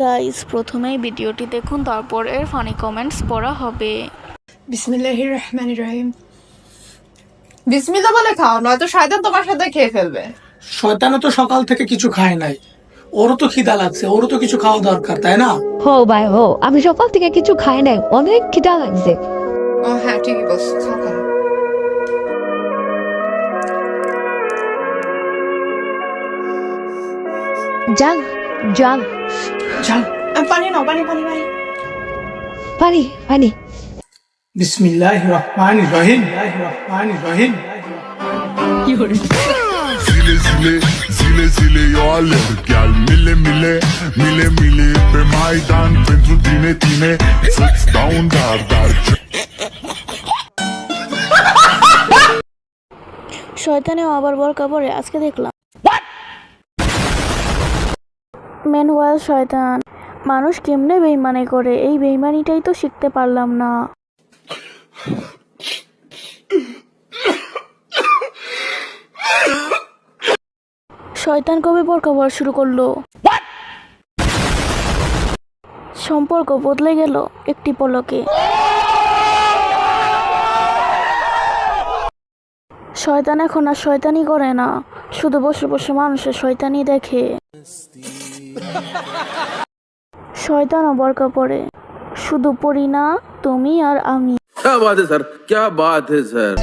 Guys, প্রথমেই ভিডিওটি দেখুন, তারপর এর ফানি কমেন্টস পড়া হবে। বিসমিল্লাহির রহমানির রহিম। বিসমিল্লাহ বলে খাও, নয়তো শয়তান তোমার সাথে খেয়ে ফেলবে। শয়তানও তো সকাল থেকে কিছু খায় নাই, ওরও তো খিদা লাগছে, ওরও তো কিছু খাওয়া দরকার, তাই না? হো ভাই হো, আমি সকাল থেকে কিছু খাই নাই, অনেক খিদা লাগছে। ও হ্যাঁ, ঠিকই বলছো, খাও খাও। জাল জাল চল। পানি নাও, পানি পানি পানি। পানি পানি। বিসমিল্লাহির রহমানির রহিম, রহমানির রহিম। Zile zile, zile zile eu alerg Iar mile mile, mile mile Pe Maidan pentru tine, tine Să-ți dau un dar, dar শয়তানেও আবার বরকা পরে আজকে দেখলাম। ম্যানুয়াল শয়তান মানুষ কেমনে বেইমানি করে, এই বেইমানিটাই তো শিখতে পারলাম না। শয়তান কবে বরকা পরা শুরু করলো? সম্পর্ক বদলে গেল একটি পলকে। শয়তান এখন আর শয়তানি করে না, শুধু বসে বসে মানুষের শয়তানি দেখে। শয়তানও বরকা পরে, শুধু পড়ি না তুমি আর আমি। क्या बात है सर, क्या बात है सर।